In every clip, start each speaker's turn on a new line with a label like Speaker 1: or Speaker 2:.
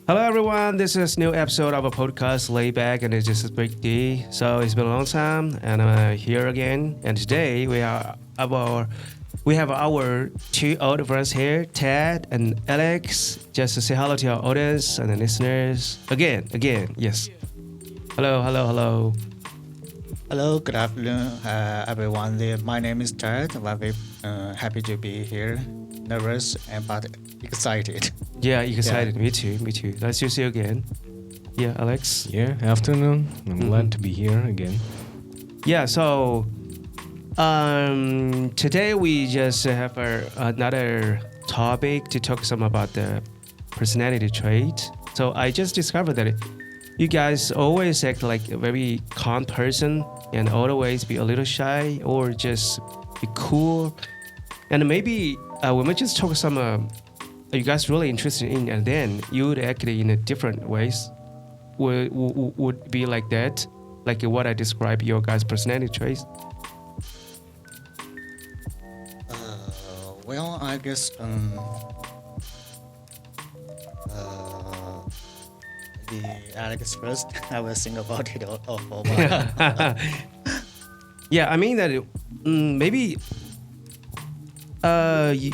Speaker 1: Hello everyone, this is a new episode of a podcast, LayBack, and it's just a big D. So it's been a long time, and I'm here again. And today we have our two old friends here, Ted and Alex, just to say hello to our audience and the listeners. Again, yes. Hello.
Speaker 2: Hello, good afternoon, everyone. My name is Ted. I'm very happy to be here. Nervous but excited.
Speaker 1: Yeah, excited. Me too. Nice to see you again. Yeah, Alex.
Speaker 3: Yeah, afternoon. I'm glad to be here again.
Speaker 1: Yeah, so today we just have another topic to talk some about the personality trait. So I just discovered that you guys always act like a very calm person and always be a little shy or just be cool. And maybe we might just talk some you guys really interested in, and then you would act in a different ways. Would be like that, like what I describe your guys' personality traits.
Speaker 2: Well, I guess the Alex first. I will think about it for a while.
Speaker 1: Yeah, I mean that maybe in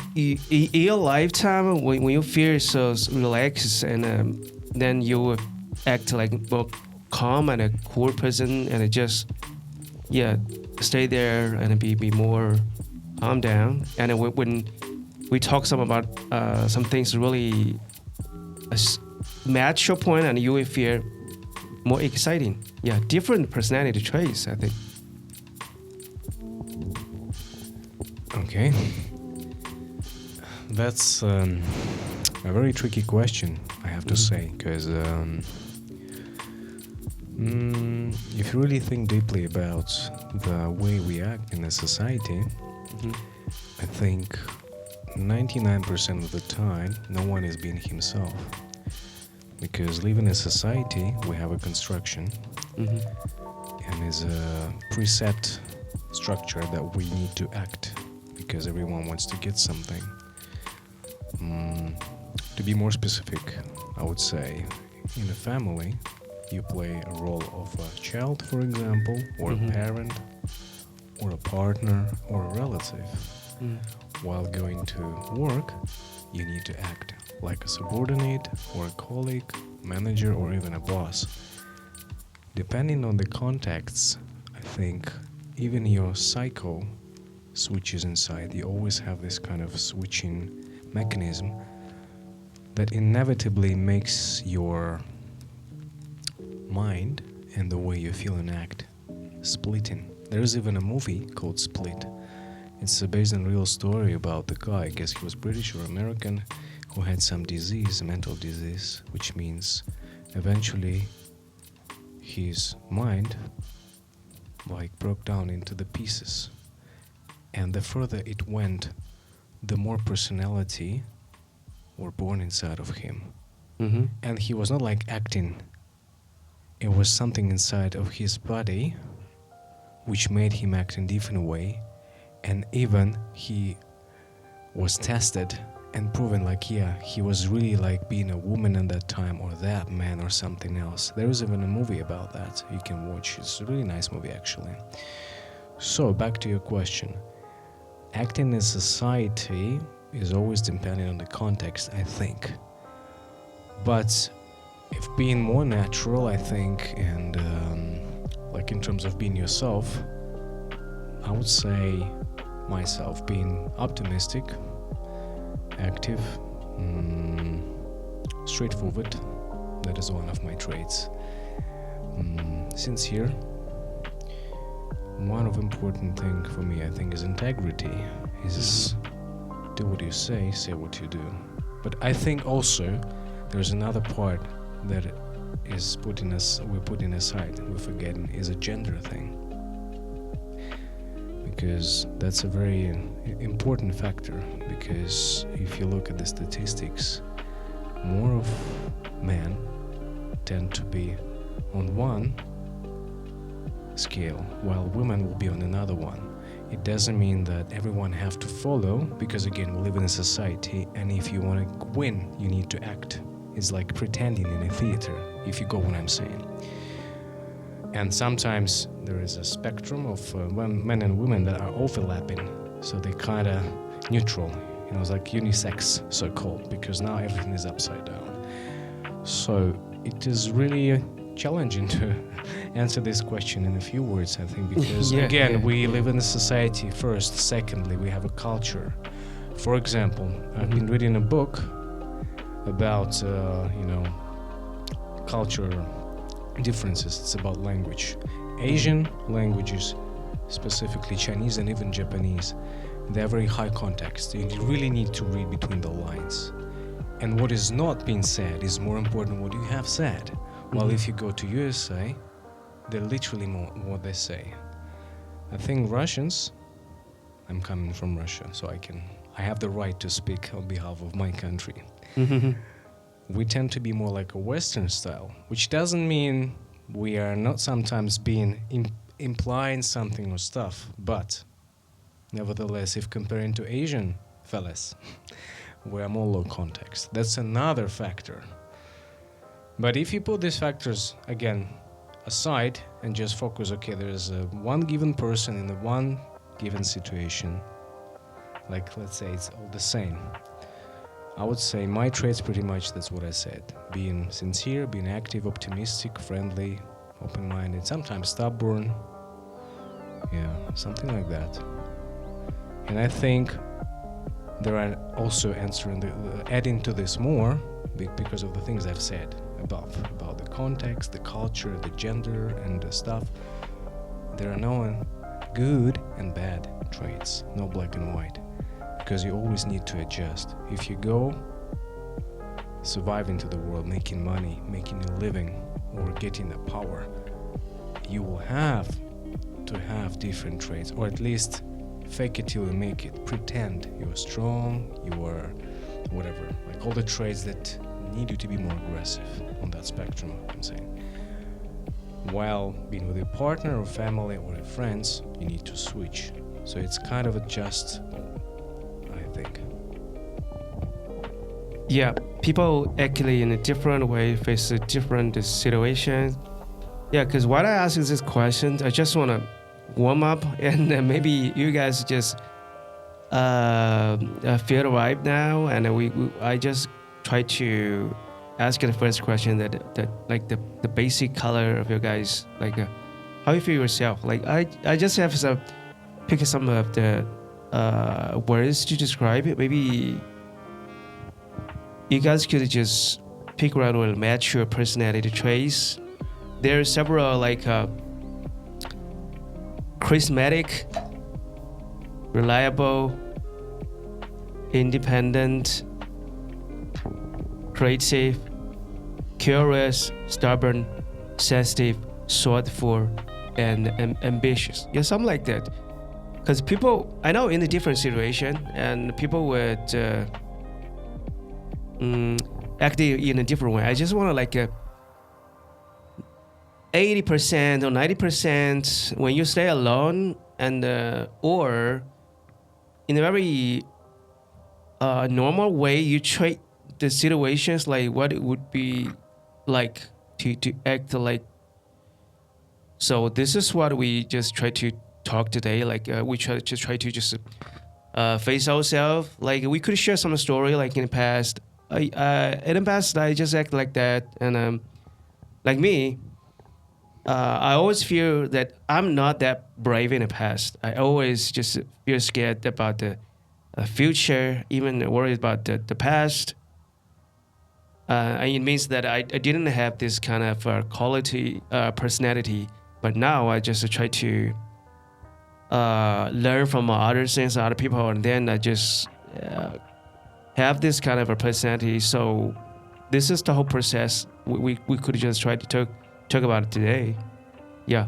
Speaker 1: your lifetime when you feel so relaxed and then you act like more calm and a cool person and just stay there and be more calm down. And when we talk some about some things really match your point and you will feel more exciting. Yeah, different personality traits, I think.
Speaker 3: Okay. That's a very tricky question, I have to say, because if you really think deeply about the way we act in a society, I think 99% of the time no one is being himself. Because living in a society, we have a construction and is a preset structure that we need to act because everyone wants to get something. To be more specific, I would say in a family you play a role of a child, for example, or a parent or a partner or a relative. While going to work, you need to act like a subordinate or a colleague, manager, or even a boss. Depending on the contexts, I think even your psycho switches inside. You always have this kind of switching mechanism that inevitably makes your mind and the way you feel and act splitting. There's even a movie called Split. It's based on a real story about the guy, I guess he was British or American, who had some disease, mental disease, which means eventually his mind broke down into the pieces. And the further it went, the more personality were born inside of him. And he was not acting. It was something inside of his body which made him act in a different way. And even he was tested and proven he was really being a woman at that time or that man or something else. There is even a movie about that you can watch. It's a really nice movie actually. So back to your question. Acting in society is always depending on the context, I think. But if being more natural, I think, and in terms of being yourself, I would say myself being optimistic, active, straightforward. That is one of my traits. Sincere. One of important thing for me, I think, is integrity. Is do what you say what you do. But I think also there's another part that is we're putting aside, we're forgetting, is a gender thing. Because that's a very important factor, because if you look at the statistics, more of men tend to be on one scale, while women will be on another one. It doesn't mean that everyone have to follow, because again, we live in a society, and if you want to win, you need to act. is like pretending in a theater, if you go what I'm saying. And sometimes there is a spectrum of men and women that are overlapping, so they kind of neutral, it's like unisex, so-called, because now everything is upside down. So it is really challenging to answer this question in a few words, I think, because we live in a society first. Secondly, we have a culture. For example, I've been reading a book about culture differences. It's about language. Asian languages, specifically Chinese and even Japanese, they have very high context. You really need to read between the lines. And what is not being said is more important than what you have said. While if you go to USA, they're literally more what they say. I think Russians, I'm coming from Russia, so I have the right to speak on behalf of my country. We tend to be more like a Western style, which doesn't mean we are not sometimes being implying something or stuff, but nevertheless, if comparing to Asian fellas, we are more low context. That's another factor. But if you put these factors, again, aside and just focus, okay, there's one given person in the one given situation, like let's say it's all the same. I would say my traits pretty much, that's what I said. Being sincere, being active, optimistic, friendly, open-minded, sometimes stubborn. Yeah, something like that. And I think there are also adding to this more because of the things I've said above, about the context, the culture, the gender, and the stuff. There are no good and bad traits, no black and white, because you always need to adjust. If you go survive into the world, making money, making a living, or getting the power, you will have to have different traits, or at least fake it till you make it. Pretend you are strong, you are whatever, like all the traits that need you to be more aggressive on that spectrum, I'm saying. While being with your partner or family or your friends, you need to switch. So it's kind of adjustable, I think.
Speaker 1: Yeah, people actually in a different way face a different situation. Yeah, because why I ask you this question, I just want to warm up, and maybe you guys just feel the vibe now, and I just try to ask you the first question that like the basic color of your guys, like how you feel yourself. Like I just have some pick some of the words to describe it. Maybe you guys could just pick around or match your personality traits. There are several like charismatic, reliable, independent, creative, curious, stubborn, sensitive, thoughtful, and ambitious. Yeah, something like that. Because people, I know in a different situation, and people would act in a different way. I just want to like 80% or 90% when you stay alone, and or in a very normal way, you treat the situations like what it would be like to act like. So this is what we just try to talk today. Like we try to just face ourselves. Like we could share some story like in the past. In the past, I just act like that, and like me. I always feel that I'm not that brave in the past. I always just feel scared about the future, even worried about the past. And it means that I didn't have this kind of quality personality. But now I just try to learn from other things, other people, and then I just have this kind of a personality. So this is the whole process. We could just try to talk about it today. Yeah.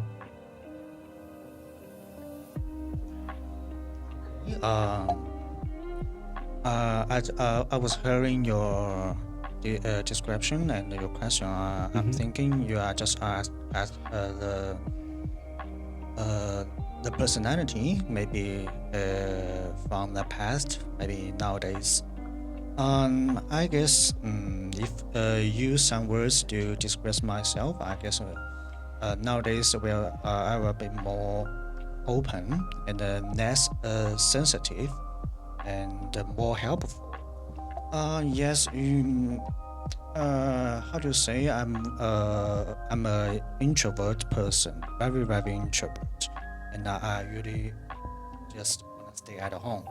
Speaker 2: I was hearing your description and your question. I'm thinking you are just asked the personality, maybe from the past, maybe nowadays. I guess if use some words to describe myself, I guess nowadays I will be more open and less sensitive and more helpful. Yes, how to say I'm a introvert person, very introvert, and I really just wanna stay at home.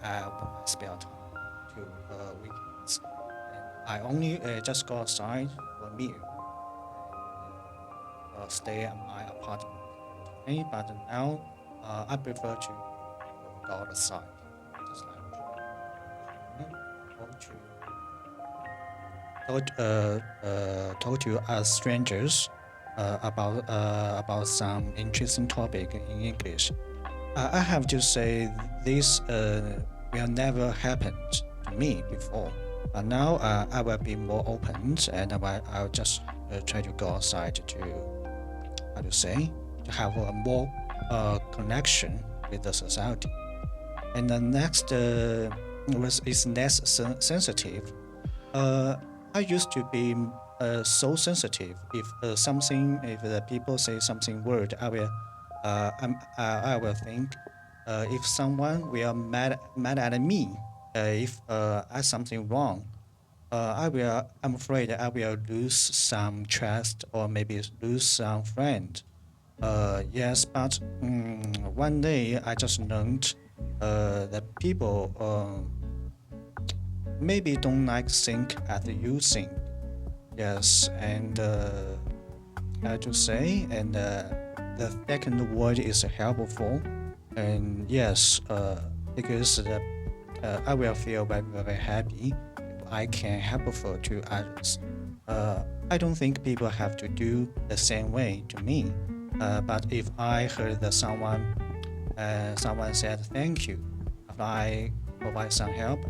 Speaker 2: I will spare time to weekends. And I only just go outside for a meal, stay at my apartment. Okay, but now I prefer to go outside, just like talk to strangers about some interesting topic in English. I have to say this will never happened to me before. But now I will be more open and I'll just try to go outside to have a more connection with the society. And the next is less sensitive. I used to be so sensitive. If the people say something weird, I will think if someone will mad at me, if I something wrong, I'm afraid I will lose some trust or maybe lose some friend. Yes, but one day I just learned that people maybe don't like think as you think. Yes, and how to say, and the second word is helpful, and yes, because I will feel very happy if I can helpful to others. I don't think people have to do the same way to me, but if I heard that someone said thank you, if I provide some help,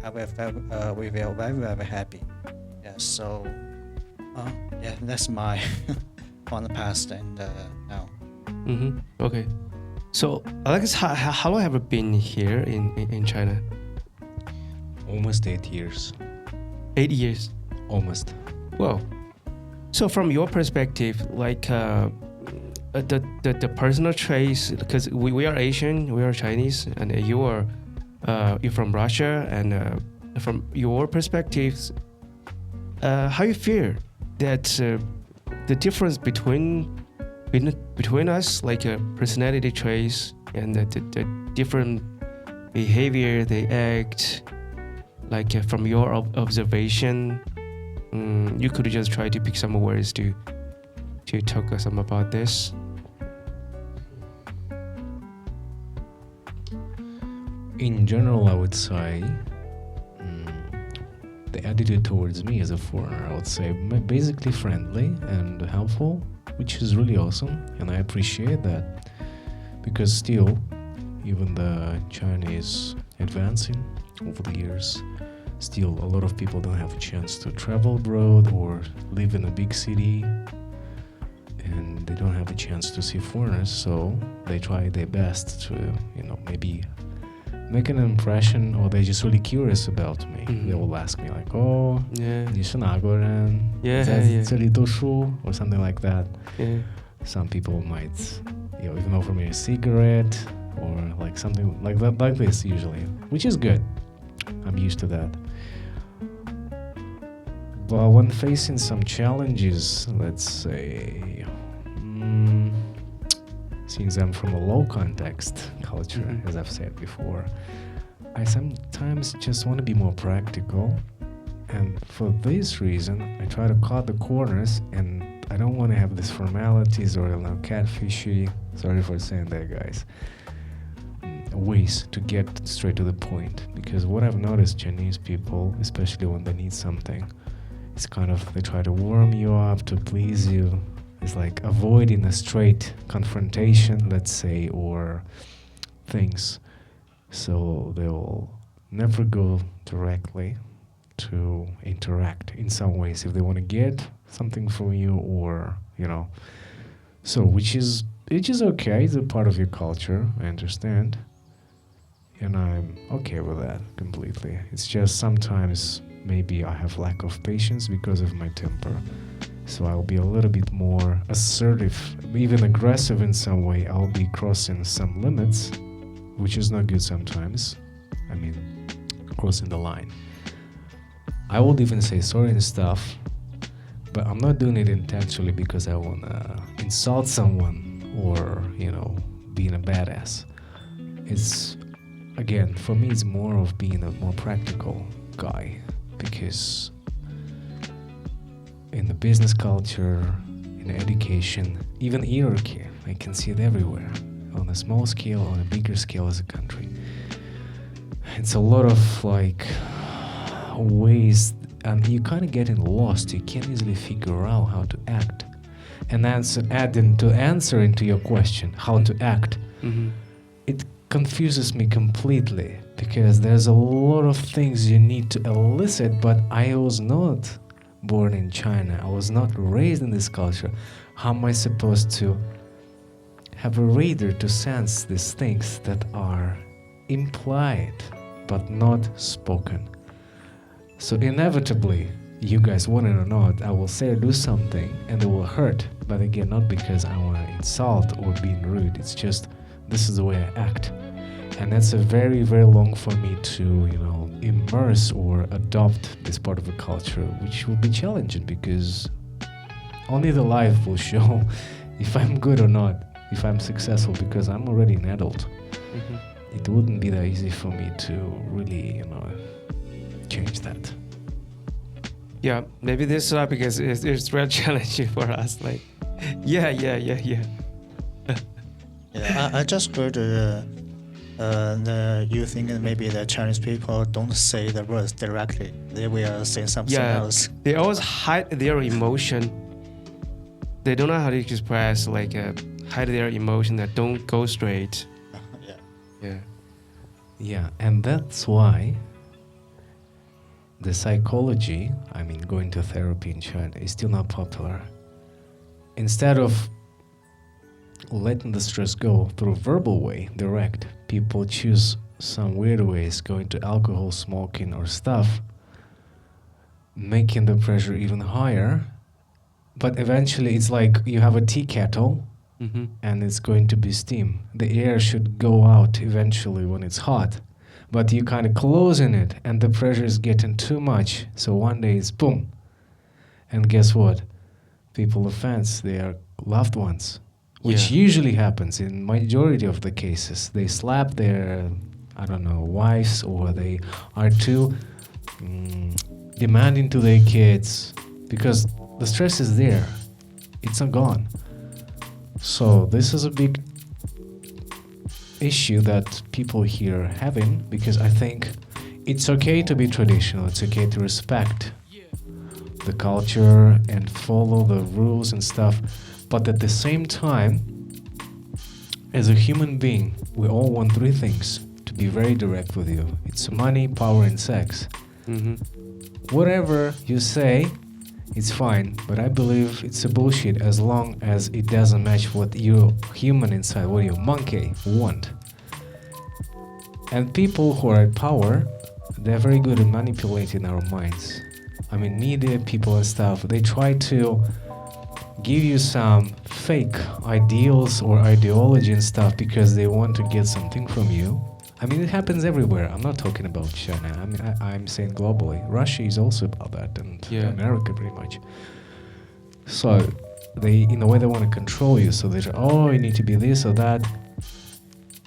Speaker 2: we will very happy. Yes, so yeah, that's my from the past and now.
Speaker 1: Okay. So, Alex, how long have you been here in China?
Speaker 3: Almost 8 years.
Speaker 1: 8 years.
Speaker 3: Almost.
Speaker 1: Wow. So, from your perspective, like the personal traits, because we are Asian, we are Chinese, and you're from Russia, and from your perspectives, how you feel that the difference between us, like personality traits and the different behavior they act, like from your observation, you could just try to pick some words to talk some about this.
Speaker 3: In general, I would say the attitude towards me as a foreigner, I would say basically friendly and helpful, which is really awesome, and I appreciate that, because still, even the China is advancing over the years, still a lot of people don't have a chance to travel abroad or live in a big city, and they don't have a chance to see foreigners, so they try their best to, maybe make an impression, or they're just really curious about me. They will ask me like, "Oh, 你是哪国人？在这里读书?" or something like that. Some people might, even offer me a cigarette or like something like that, like this usually, which is good. I'm used to that. But when facing some challenges, let's say, since I'm from a low context culture, as I've said before, I sometimes just want to be more practical, and for this reason I try to cut the corners, and I don't want to have these formalities or catfishy, sorry for saying that, guys, ways to get straight to the point. Because what I've noticed, Chinese people, especially when they need something, it's kind of, they try to warm you up to please you. It's like avoiding a straight confrontation, let's say, or things. So they'll never go directly to interact in some ways if they want to get something from you, or, so which is okay, it's a part of your culture, I understand. and I'm okay with that completely. It's just sometimes maybe I have lack of patience because of my temper. So I'll be a little bit more assertive, even aggressive in some way. I'll be crossing some limits, which is not good sometimes. I mean, crossing the line. I would even say sorry and stuff, but I'm not doing it intentionally because I want to insult someone or, being a badass. It's, again, for me, it's more of being a more practical guy, because in the business culture, in education, even hierarchy, I can see it everywhere, on a small scale, on a bigger scale as a country. It's a lot of ways, and you kind of getting lost. You can't easily figure out how to act. And answer into your question, how to act, it confuses me completely, because there's a lot of things you need to elicit, but I was not born in China. I was not raised in this culture. How am I supposed to have a radar to sense these things that are implied but not spoken? So inevitably, you guys want it or not, I will say or do something and it will hurt. But again, not because I want to insult or being rude. It's just, this is the way I act. And that's a very, very long for me to, immerse or adopt this part of the culture, which will be challenging, because only the life will show if I'm good or not, if I'm successful, because I'm already an adult. It wouldn't be that easy for me to really, change that.
Speaker 1: Yeah, maybe this is why, because it's real challenging for us. Yeah.
Speaker 2: Yeah, I just heard you think maybe the Chinese people don't say the words directly. They will say something else.
Speaker 1: They always hide their emotion. They don't know how to express, hide their emotion, that don't go straight.
Speaker 3: Yeah, and that's why the psychology, going to therapy in China, is still not popular. Instead of letting the stress go through verbal way, direct, people choose some weird ways, going to alcohol, smoking, or stuff, making the pressure even higher. But eventually it's like you have a tea kettle, and it's going to be steam. The air should go out eventually when it's hot, but you kind of closing it, and the pressure is getting too much. So one day it's boom. And guess what? People offense their loved ones, which usually happens in majority of the cases. They slap their, wives, or they are too demanding to their kids, because the stress is there. It's not gone. So this is a big issue that people here are having, because I think it's okay to be traditional. It's okay to respect the culture and follow the rules and stuff. But at the same time, as a human being, we all want three things. To be very direct with you. It's money, power, and sex. Whatever you say, it's fine, but I believe it's a bullshit as long as it doesn't match what you human inside, what your monkey want. And people who are at power, they're very good at manipulating our minds. Media people and stuff, they try to give you some fake ideals or ideology and stuff because they want to get something from you. It happens everywhere. I'm not talking about China. I'm saying globally. Russia is also about that, and America pretty much. So they, in a way, they want to control you. So they say, you need to be this or that.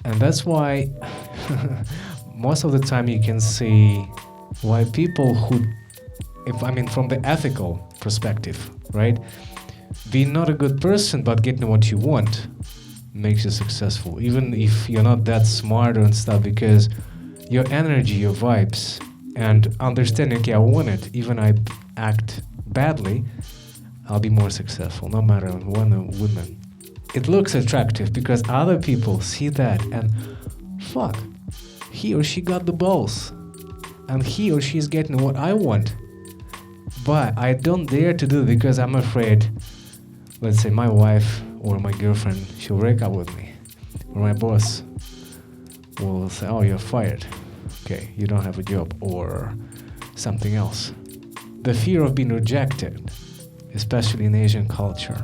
Speaker 3: And that's why most of the time you can see why people who, from the ethical perspective, right? Being not a good person, but getting what you want makes you successful, even if you're not that smart and stuff, because your energy, your vibes, and understanding, okay, I want it, even I act badly, I'll be more successful, no matter one or woman. It looks attractive because other people see that and fuck, he or she got the balls, and he or she is getting what I want, but I don't dare to do it because I'm afraid, let's say my wife or my girlfriend, she'll break up with me, or my boss. will say, oh, you're fired. Okay, you don't have a job or something else. The fear of being rejected, especially in Asian culture,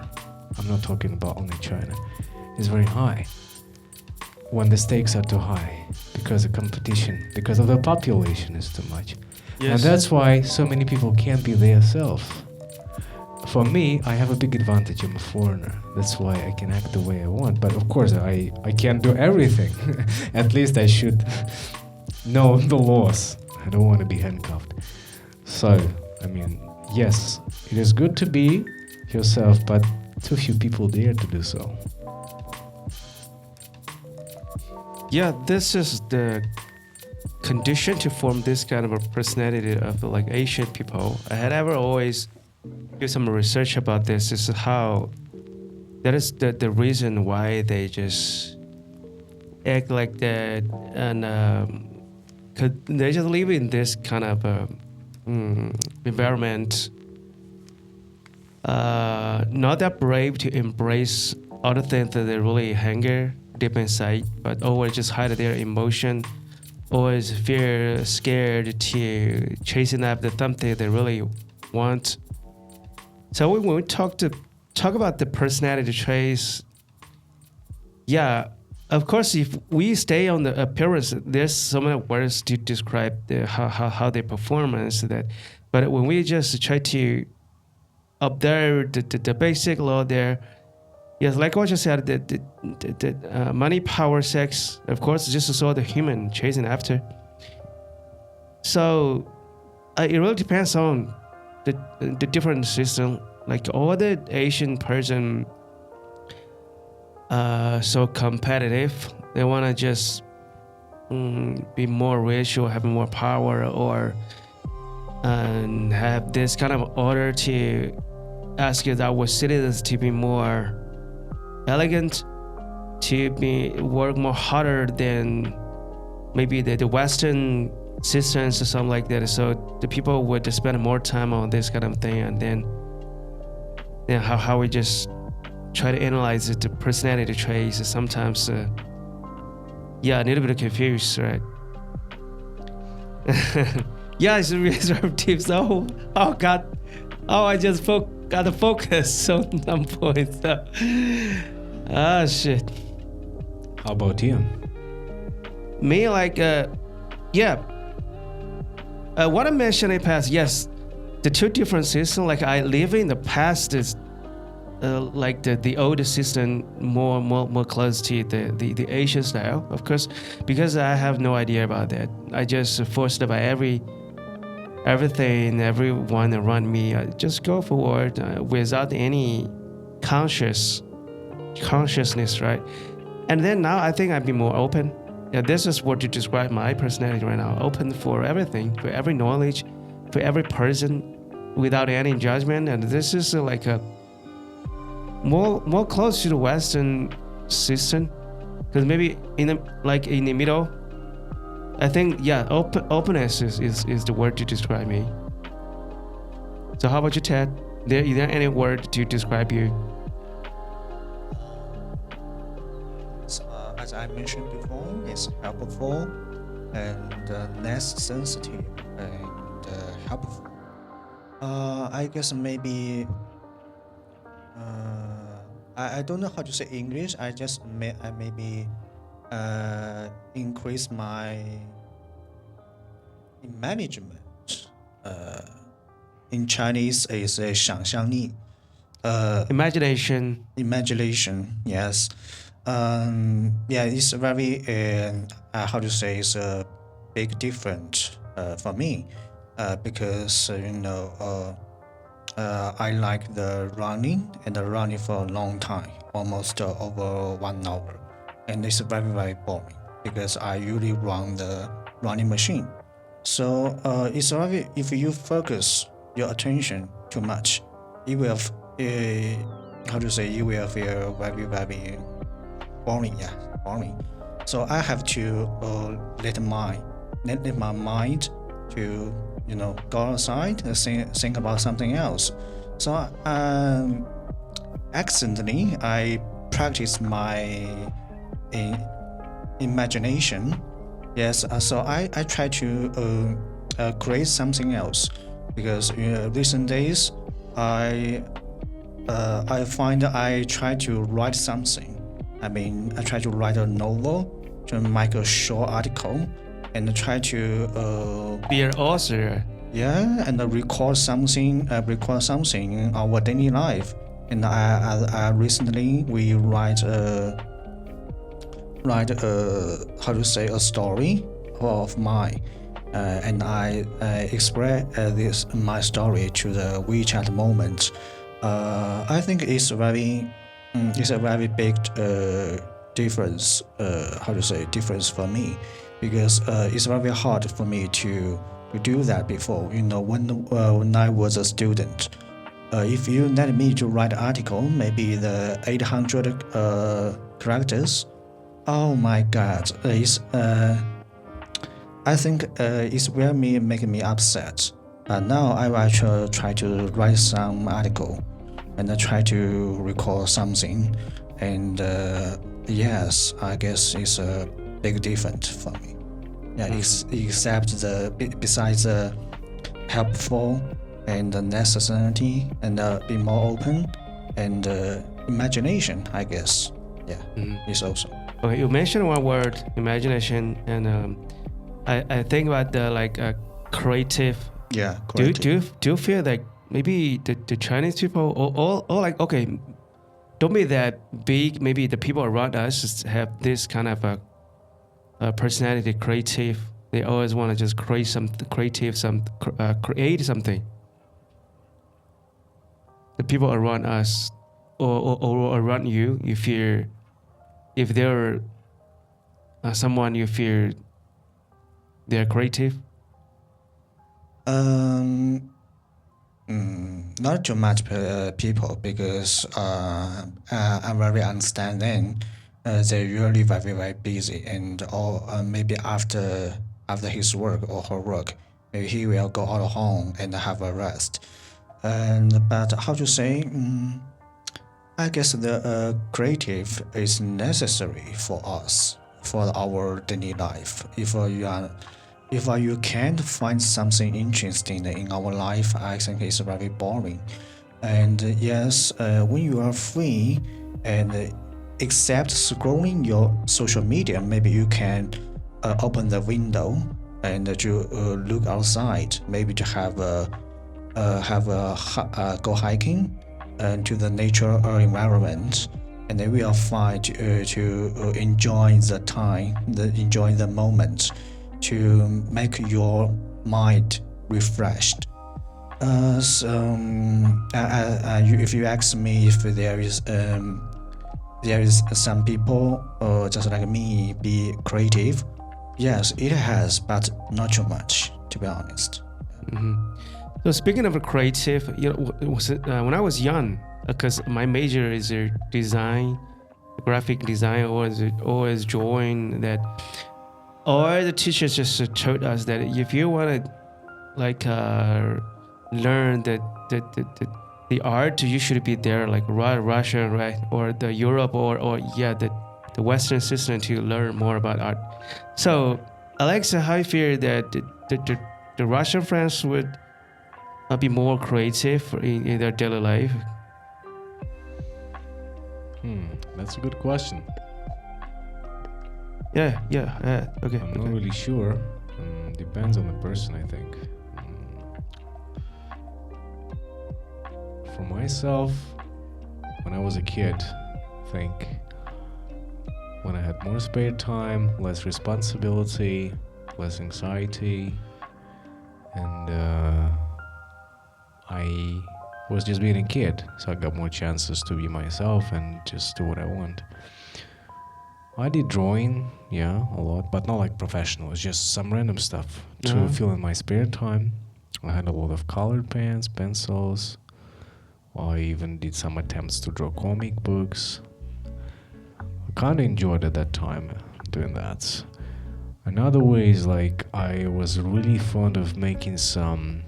Speaker 3: I'm not talking about only China, is very high. When the stakes are too high, because of competition, because of the population is too much. Yes. And that's why so many people can't be their self. For me, I have a big advantage. I'm a foreigner. That's why I can act the way I want. But of course, I can't do everything. At least I should know the laws. I don't want to be handcuffed. So, I mean, yes, it is good to be yourself, but too few people dare to do so.
Speaker 1: Yeah, this is the condition to form this kind of a personality of like Asian people. I had ever always do some research about this. Is how that is the reason why they just act like that, and they just live in this kind of environment. Not that brave to embrace other things that they really hunger deep inside, but always just hide their emotion, always fear, scared to chasing after something they really want. So when we talk about the personality traits, yeah, of course, if we stay on the appearance, there's so many words to describe how their performance that, but when we just try to observe the basic law there. Yes, like what you said, the money, power, sex, of course, just saw the human chasing after. So it really depends on the different system. Like all the Asian person so competitive. They want to just be more rich or have more power or have this kind of order to ask our citizens to be more elegant, to work more harder than maybe the Western systems or something like that. So the people would just spend more time on this kind of thing, and then how we just try to analyze the personality traits is sometimes a little bit confused, right? Yeah, it's really disruptive. So, oh God, I just got to focus on some points. Ah, shit.
Speaker 3: How about you?
Speaker 1: Me, like, what I mentioned in the past, yes, the two different systems, like I live in the past is like the older system more close to the Asian style, of course, because I have no idea about that. I just forced by everything, everyone around me, I just go forward without any consciousness, right? And then now I think I'd be more open. Yeah, this is what to describe my personality right now. Open for everything, for every knowledge, for every person, without any judgment. And this is like a more close to the Western system, because maybe in the middle, I think openness is the word to describe me. So how about you, Ted? Is there any word to describe you?
Speaker 2: As I mentioned before, it's helpful and less sensitive and helpful. I guess maybe I don't know how to say English. I maybe increase my management. In Chinese is 想象力.
Speaker 1: Imagination,
Speaker 2: yes. It's very how to say, it's a big difference for me because I like the running for a long time, almost over 1 hour, and it's very, very boring because I usually run the running machine. So it's very, if you focus your attention too much, you will you will feel very, very boring. So I have to let my mind to go outside and think about something else. So accidentally I practice my imagination. Yes, so I try to create something else because in recent days I find I try to write something. I mean, I try to write a novel, to make a short article, and try to
Speaker 1: Be an author.
Speaker 2: yeah, and record something in our daily life. And I recently we write how to say a story of mine, and I express this my story to the WeChat moment. I think it's a very big difference. How to say difference for me, because it's very hard for me to do that before. You know, when I was a student, if you let me to write an article, maybe the 800 characters. Oh my God! I think it's really making me upset. Now I will try to write some article, and I try to record something, and yes, I guess it's a big difference for me. Yeah, except besides the helpful and the necessity and be more open and imagination, I guess. Yeah, it's also.
Speaker 1: Okay, you mentioned one word, imagination, and I think about the creative.
Speaker 2: Yeah,
Speaker 1: Do
Speaker 2: creative.
Speaker 1: you feel like maybe the Chinese people or like, okay, don't be that big. Maybe the people around us just have this kind of a personality, creative. They always want to just create something creative, create something. The people around us or around you, you fear if they're someone you fear they're creative.
Speaker 2: Not too much people, because I very understand them. They're usually very very busy, and maybe after his work or her work, maybe he will go out home and have a rest. But how to say? I guess the creative is necessary for us, for our daily life. If you can't find something interesting in our life, I think it's very boring. And yes, when you are free and except scrolling your social media, maybe you can open the window and to look outside, maybe to go hiking and to the nature or environment, and then we are fine to enjoy the time, enjoy the moment, to make your mind refreshed. If you ask me if there is some people just like me be creative, yes, it has, but not too much, to be honest.
Speaker 1: So speaking of a creative, when I was young, because my major is design, graphic design, always drawing that. All the teachers just told us that if you want to learn the art, you should be there like Russia, right, or the Europe or the Western system to learn more about art. So Alexa, how you feel that the Russian friends would be more creative in their daily life?
Speaker 3: That's a good question.
Speaker 1: Yeah, okay.
Speaker 3: I'm not really sure. Depends on the person, I think. For myself, when I was a kid, I think when I had more spare time, less responsibility, less anxiety, and I was just being a kid, so I got more chances to be myself and just do what I want. I did drawing, yeah, a lot, but not like professional. It's just some random stuff to fill in my spare time. I had a lot of colored pens, pencils. I even did some attempts to draw comic books. I kind of enjoyed at that time doing that. Another way is like I was really fond of making some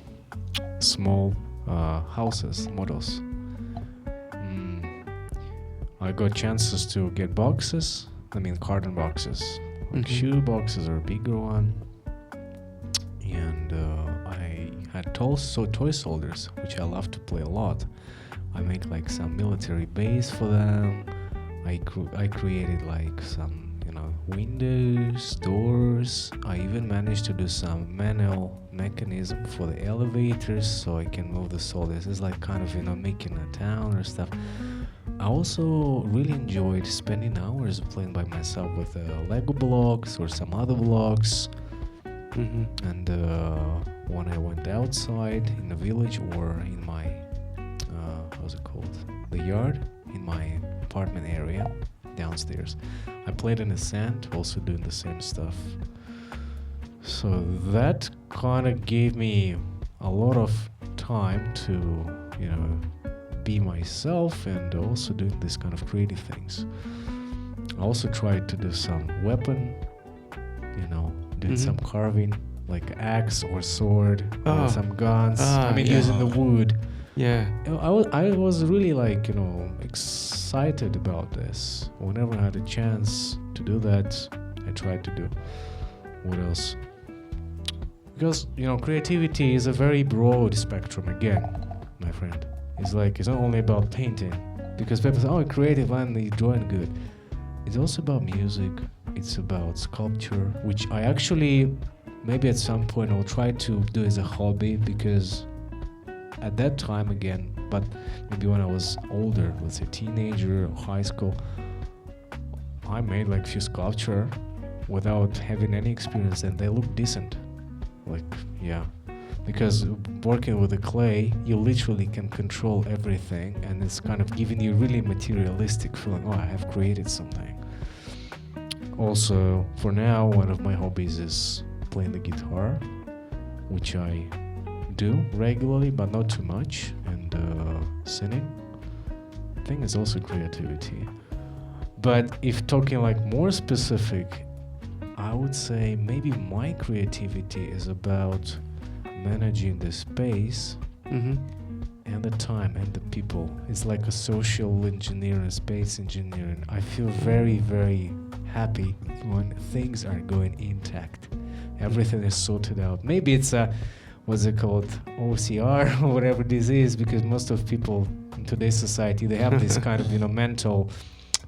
Speaker 3: small houses, models. I got chances to get boxes. I mean carton boxes, like shoe boxes or a bigger one. And I had toy soldiers, which I love to play a lot. I make like some military base for them. I created like some windows, doors. I even managed to do some manual mechanism for the elevators so I can move the soldiers. It's like kind of making a town or stuff. I also really enjoyed spending hours playing by myself with Lego blocks or some other blocks. And when I went outside in the village or in my how's it called, the yard in my apartment area downstairs, I played in the sand, also doing the same stuff. So that kind of gave me a lot of time to be myself and also doing this kind of creative things. I also tried to do some weapon, did some carving, like axe or sword, or some guns. Using the wood.
Speaker 1: Yeah.
Speaker 3: I was really excited about this. Whenever I had a chance to do that, I tried to do. What else? Because creativity is a very broad spectrum again, my friend. It's not only about painting, because people say, creative and you're drawing good. It's also about music. It's about sculpture, which I actually maybe at some point I'll try to do as a hobby, because at that time again, but maybe when I was older, let's say teenager or high school, I made like few sculpture without having any experience, and they look decent. Because working with the clay, you literally can control everything, and it's kind of giving you really materialistic feeling. I have created something. Also, for now, one of my hobbies is playing the guitar, which I do regularly, but not too much, and singing. I think it's also creativity. But if talking like more specific, I would say maybe my creativity is about managing the space and the time and the people. It's like a social engineering, space engineering. I feel very, very happy when things are going intact. Everything is sorted out. Maybe it's what's it called, OCR or whatever disease, because most of people in today's society, they have this kind of mental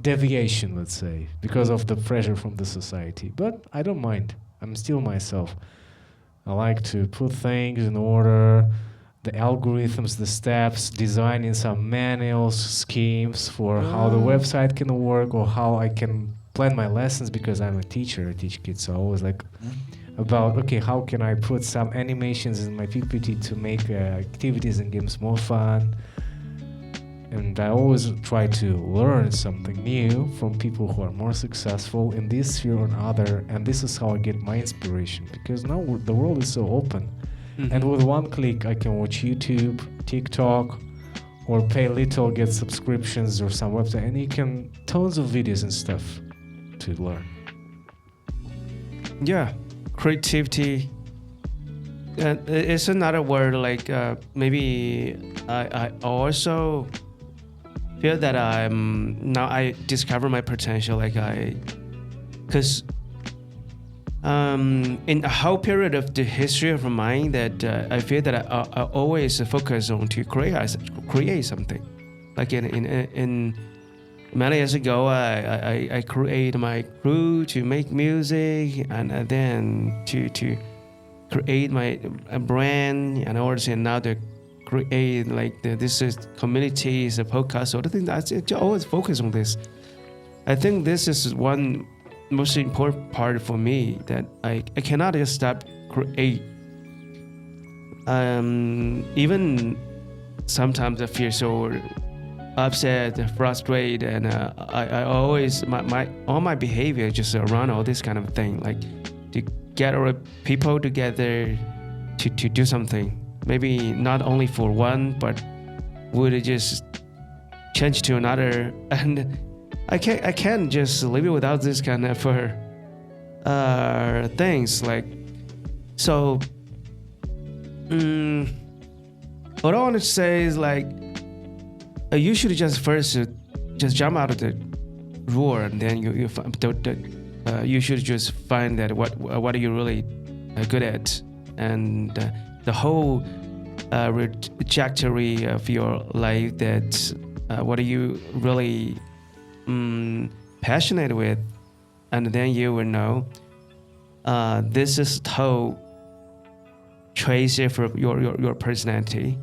Speaker 3: deviation, let's say, because of the pressure from the society. But I don't mind. I'm still myself. I like to put things in order, the algorithms, the steps, designing some manuals, schemes for how the website can work, or how I can plan my lessons, because I'm a teacher, I teach kids, so I always like about, how can I put some animations in my PPT to make activities and games more fun. And I always try to learn something new from people who are more successful in this sphere or other, and this is how I get my inspiration, because now the world is so open. And with one click I can watch YouTube, TikTok, or pay little, get subscriptions or some website, and you can tons of videos and stuff to learn.
Speaker 1: Yeah, creativity. It's another word, like maybe I also feel that I discover my potential, because in a whole period of the history of mine, that I feel that I always focus on to create something. Like in many years ago, I created my crew to make music, and then to create my brand, and also now to create this is communities, a podcast, sort of thing. I always focus on this. I think this is one most important part for me, that I cannot just stop create. Even sometimes I feel so upset, frustrated, and I always all my behavior just around all this kind of thing, like to get people together to do something. Maybe not only for one, but would just change to another, and I can't just live it without this kind of things. So what I want to say is you should just first just jump out of the roar, and then you you should just find that what are you really good at, and the whole trajectory of your life, that what are you really passionate with, and then you will know this is how trace your personality.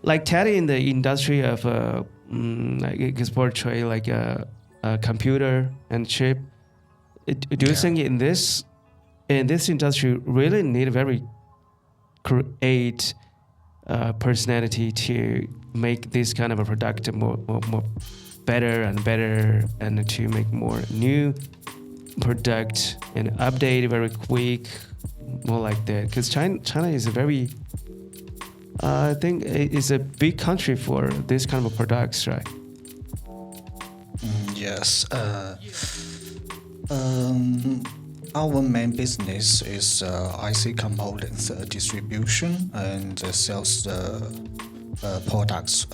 Speaker 1: Like Ted in the industry of like export trade, like a computer and chip. Do you think in this industry really need a very create personality to make this kind of a product more better and better, and to make more new product and update very quick, more like that? Because China is a very I think it's a big country for this kind of products, right?
Speaker 2: Yes. Our main business is IC components distribution and sales products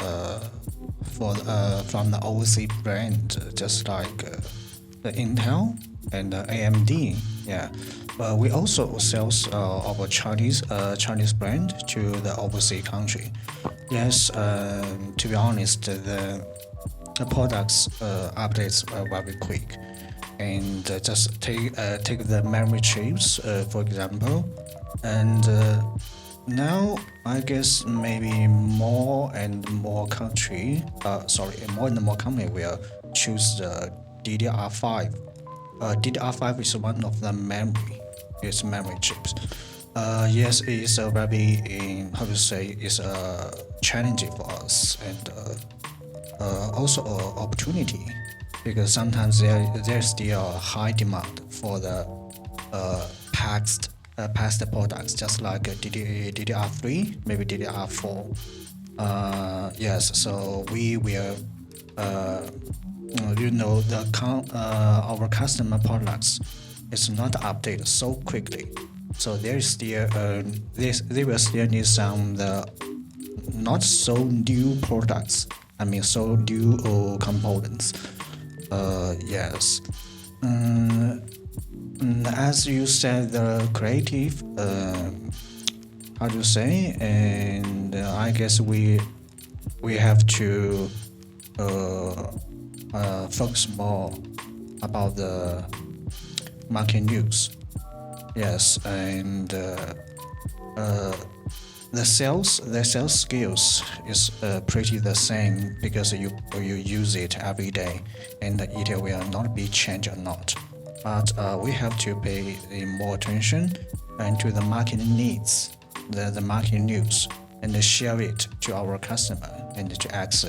Speaker 2: from the overseas brand, just like the Intel and AMD. Yeah. We also sell our Chinese brand to the overseas country. Yes, to be honest, the products updates are very quick, and just take the memory chips for example, and now I guess maybe more and more company will choose the DDR5. DDR5 is one of the memory chips. Yes, it is a very it's challenging for us, and also an opportunity, because sometimes there's still a high demand for the past products, just like DDR3, maybe DDR4. Yes, so we will our customer products is not updated so quickly, so there's still they will still need some not so new products. I mean, so new components. Yes. As you said, the creative, how to say, and I guess we have to focus more about the market news. Yes, and the sales skills is pretty the same, because you use it every day, and it will not be changed or not. But we have to pay more attention and to the market needs, the market news, and share it to our customer, and to ask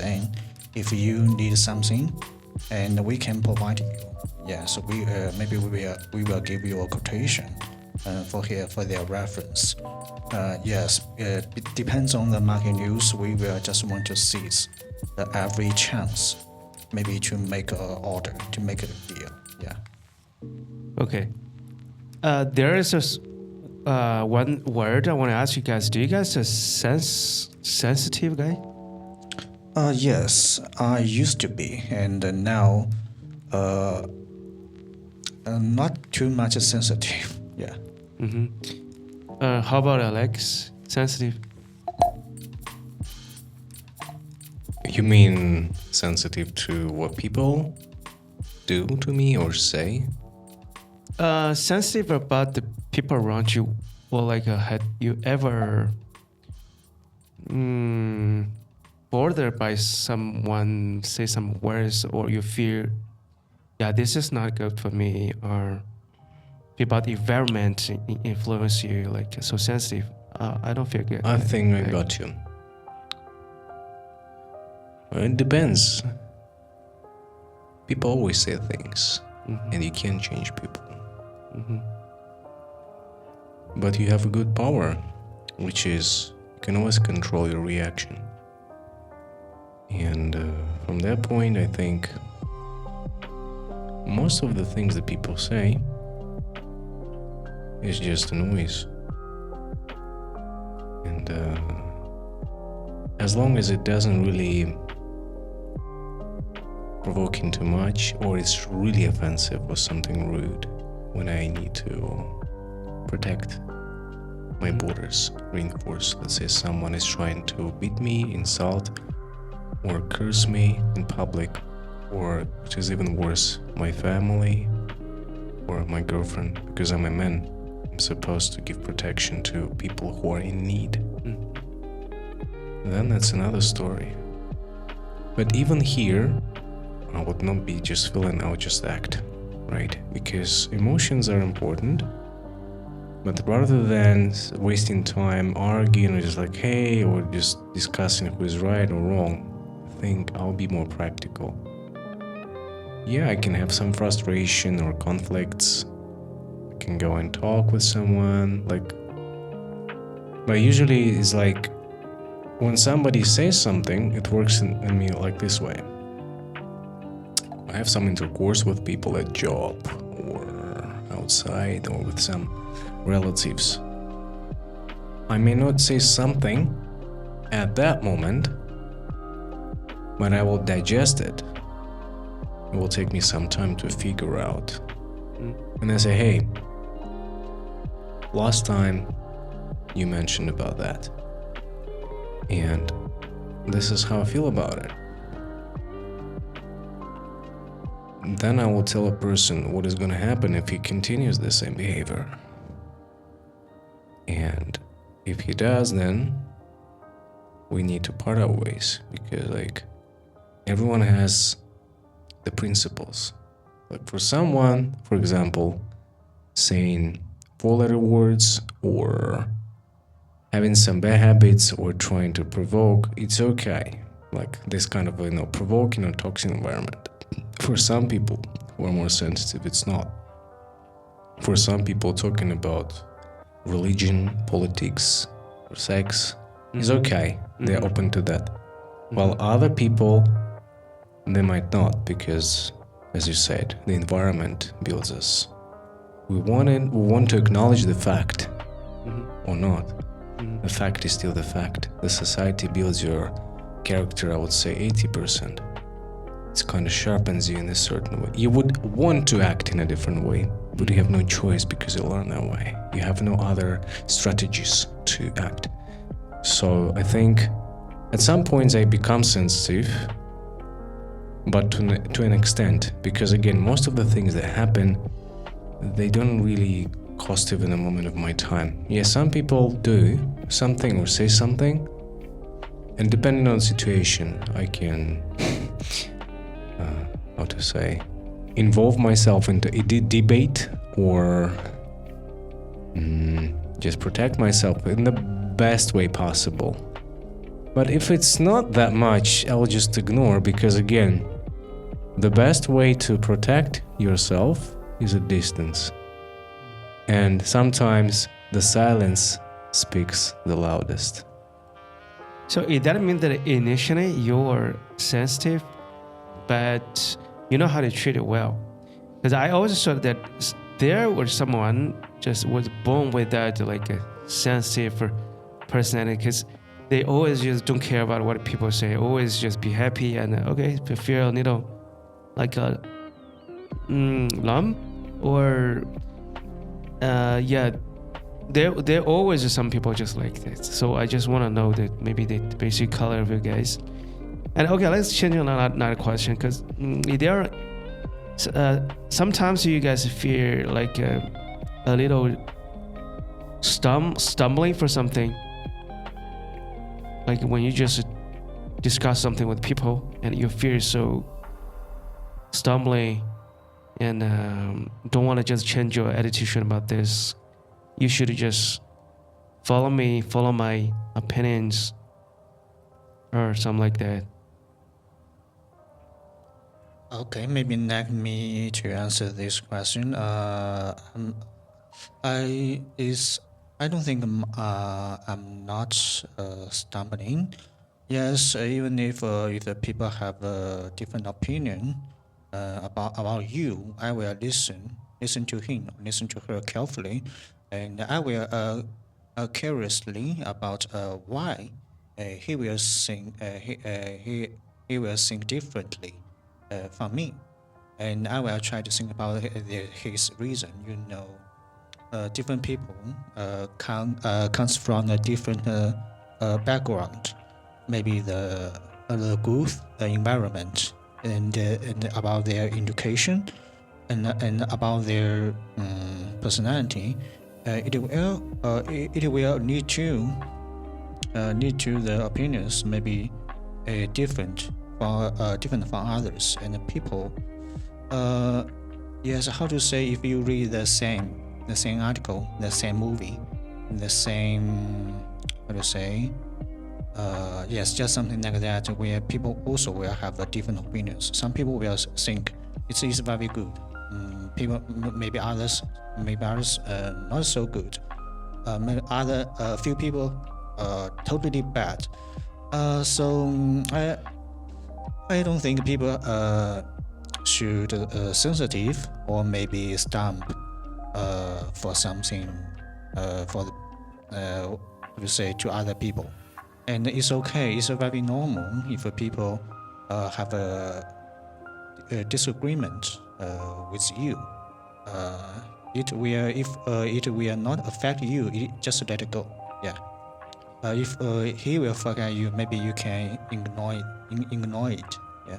Speaker 2: if you need something, and we can provide you. Yeah, so we will give you a quotation for their reference. Yes, it depends on the market news. We will just want to seize every chance, maybe to make an order, to make a deal. Yeah.
Speaker 1: Okay. There is this one word I want to ask you guys. Do you guys a sensitive guy?
Speaker 2: Yes, I used to be, and now not too much sensitive. Yeah.
Speaker 1: Mm-hmm. How about Alex? Sensitive?
Speaker 3: You mean sensitive to what people do to me or say?
Speaker 1: Sensitive about the people around you. Well, like, had you ever bothered by someone say some words, or you feel, yeah, this is not good for me, or about the environment influence you, like, so sensitive? I don't feel good.
Speaker 3: I think I got you. Well, it depends. People always say things, and you can't change people.
Speaker 1: Mm-hmm.
Speaker 3: But you have a good power, which is you can always control your reaction. And from that point, I think most of the things that people say is just a noise. And as long as it doesn't really provoking too much, or it's really offensive or something rude when I need to protect my borders, reinforce. Let's say someone is trying to beat me, insult, or curse me in public, or which is even worse, my family or my girlfriend, because I'm a man. I'm supposed to give protection to people who are in need. Then that's another story. But even here, I would not be just feeling, I would just act, right? Because emotions are important. But rather than wasting time arguing or just like, hey, or just discussing who is right or wrong, I think I'll be more practical. Yeah, I can have some frustration or conflicts. I can go and talk with someone, but usually it's like when somebody says something, it works in me like this way. I have some intercourse with people at job or outside or with some relatives. I may not say something at that moment, but I will digest it. It will take me some time to figure out. And I say, hey, last time you mentioned about that, and this is how I feel about it. Then I will tell a person what is going to happen if he continues the same behavior. And if he does, then we need to part our ways, because everyone has the principles. Like for someone, for example, saying 4-letter words or having some bad habits or trying to provoke, it's okay. Like this kind of provoking or toxic environment. For some people who are more sensitive, it's not. For some people, talking about religion, politics, or sex is okay. They're open to that. While other people, they might not, because, as you said, the environment builds us. We want to acknowledge the fact or not. The fact is still the fact. The society builds your character, I would say 80%. It kind of sharpens you in a certain way. You would want to act in a different way, but you have no choice because you learn that way. You have no other strategies to act. So I think at some points I become sensitive, but to an extent, because again, most of the things that happen, they don't really cost even a moment of my time. Yeah, some people do something or say something, and depending on the situation, I can involve myself into a debate or just protect myself in the best way possible. But if it's not that much, I'll just ignore, because again, the best way to protect yourself is a distance. And sometimes the silence speaks the loudest.
Speaker 1: So it doesn't mean that initially you're sensitive, but you know how to treat it well. Because I always thought that there was someone just was born with that a sensitive personality, because they always just don't care about what people say, always just be happy and feel a little like a lump or there always some people just like that. So I just want to know that maybe the basic color of you guys. And let's change another question, because there are sometimes you guys feel like a little stumbling for something, like when you just discuss something with people and you feel so stumbling and don't want to just change your attitude about this. You should just follow my opinions or something like that.
Speaker 2: Okay, maybe let me to answer this question. I don't think I'm not stumbling. Yes, even if the people have a different opinion about you, I will listen to him, listen to her carefully, and I will curiously about why he will think he will think differently. from me, and I will try to think about his reason. Different people comes from a different background, maybe the growth, the environment, and about their education, and about their personality. It will need to the opinions maybe different from others and the people. Yes, how to say, if you read the same article, the same movie, the same, how to say, yes, just something like that, where people also will have different opinions. Some people will think it's very good. People, maybe others not so good. Maybe few people totally bad. So I don't think people should sensitive or maybe stump for something for to say to other people, and it's okay. It's very normal if people have a disagreement with you. It will not affect you. Just let it go. Yeah. If he will forget you, maybe you can ignore it. Yeah.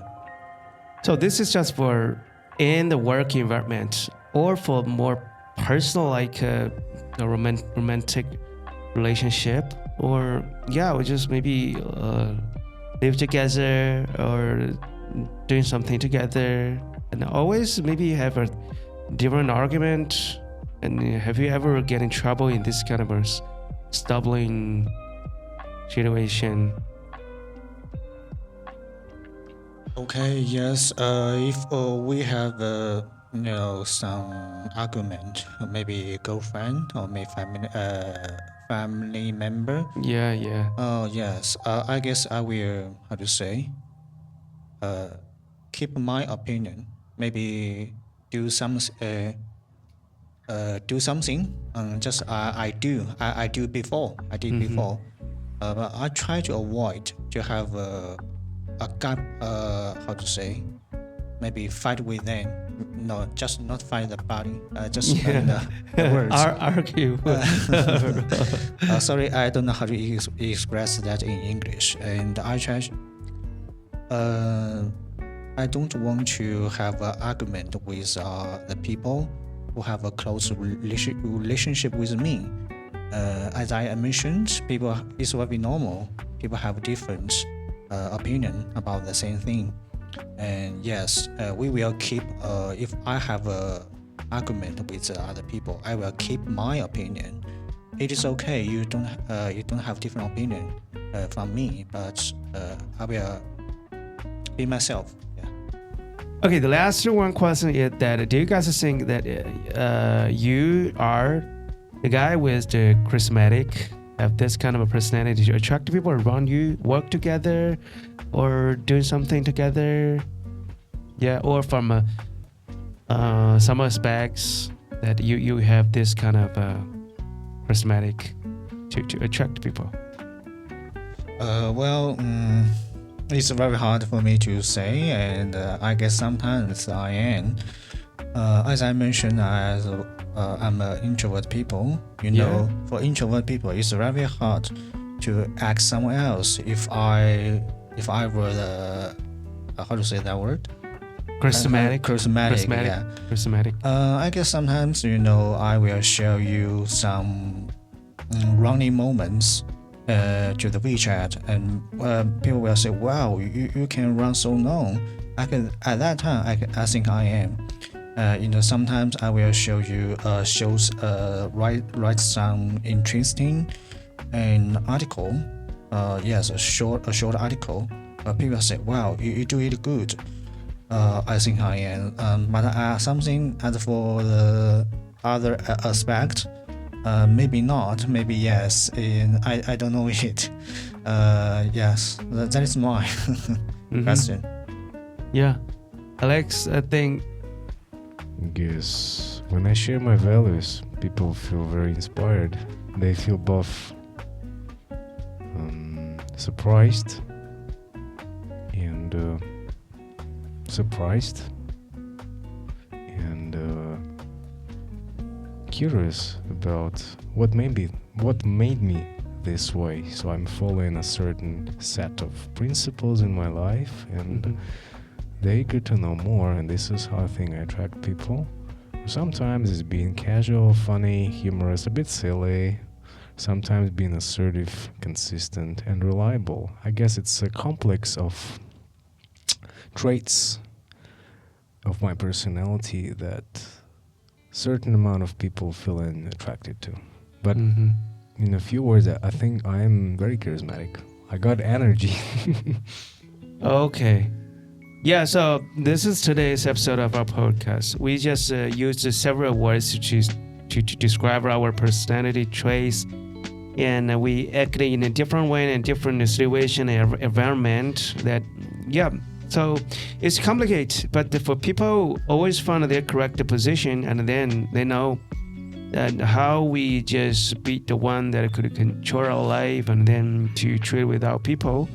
Speaker 1: So this is just for in the work environment, or for more personal, like a romantic relationship, or just maybe live together or doing something together, and always maybe have a different argument. And have you ever get in trouble in this kind of a stumbling situation?
Speaker 2: Okay, yes. If we have some argument, maybe girlfriend or maybe family member.
Speaker 1: Yeah.
Speaker 2: Oh yes. I guess I will, how to say, keep my opinion. Maybe do something. Just I did before. But I try to avoid to have a gap. How to say? Maybe fight with them. No, just not fight the body. Just fight the words.
Speaker 1: Argue.
Speaker 2: Sorry, I don't know how to express that in English. And I try. I don't want to have an argument with the people who have a close relationship with me. As I mentioned, people, it's very normal. People have different opinion about the same thing. And yes, we will keep. If I have a argument with other people, I will keep my opinion. It is okay. You don't have different opinion from me, but I will be myself.
Speaker 1: Okay, the last one question is that do you guys think that you are the guy with the charismatic, have this kind of a personality to attract people around you, work together, or doing something together? Yeah, or from some aspects that you have this kind of charismatic to attract people?
Speaker 2: It's very hard for me to say, and I guess sometimes I am. As I mentioned, I'm an introvert people. For introvert people, it's very hard to act someone else. If I were the how to say that word?
Speaker 1: Charismatic.
Speaker 2: Yeah.
Speaker 1: Charismatic.
Speaker 2: I guess sometimes I will show you some running moments to the WeChat, and people will say, "Wow, you can run so long." At that time, I think I am. Sometimes I will show you write some interesting an article. Yes, a short article. People say, "Wow, you do it good." I think I am. But something as for the other aspect. Maybe not, maybe yes, and I don't know it. Yes, that is my question.
Speaker 1: Yeah, Alex, I think.
Speaker 3: Yes, when I share my values, people feel very inspired. They feel both surprised and surprised and curious about what made me this way. So I'm following a certain set of principles in my life, and they're eager to know more, and this is how I think I attract people. Sometimes it's being casual, funny, humorous, a bit silly. Sometimes being assertive, consistent, and reliable. I guess it's a complex of traits of my personality that certain amount of people feel attracted to. But in a few words, I think I'm very charismatic. I got energy.
Speaker 1: Okay. Yeah, so this is today's episode of our podcast. We just used several words to describe our personality traits, and we act in a different way in different situation and environment. So it's complicated, but for people always find their correct position, and then they know how we just be the one that could control our life, and then to treat with our people.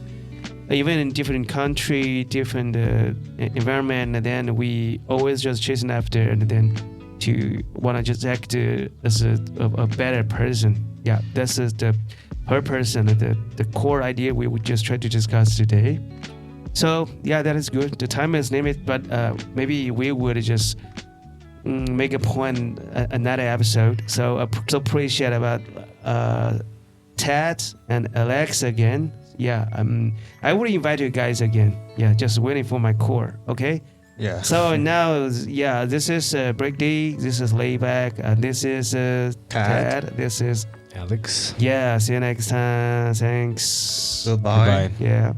Speaker 1: Even in different country, different environment, and then we always just chasing after, and then to want to just act as a better person. Yeah, this is the purpose and the core idea we would just try to discuss today. So yeah, that is good. The time is limited, but maybe we would just make a point another episode. So appreciate about Ted and Alex again. Yeah, I will invite you guys again. Yeah, just waiting for my call. Okay.
Speaker 2: Yeah.
Speaker 1: So now, yeah, this is Brady. This is LayBack. This is Ted. This is
Speaker 3: Alex.
Speaker 1: Yeah. See you next time. Thanks.
Speaker 2: Goodbye.
Speaker 1: Yeah.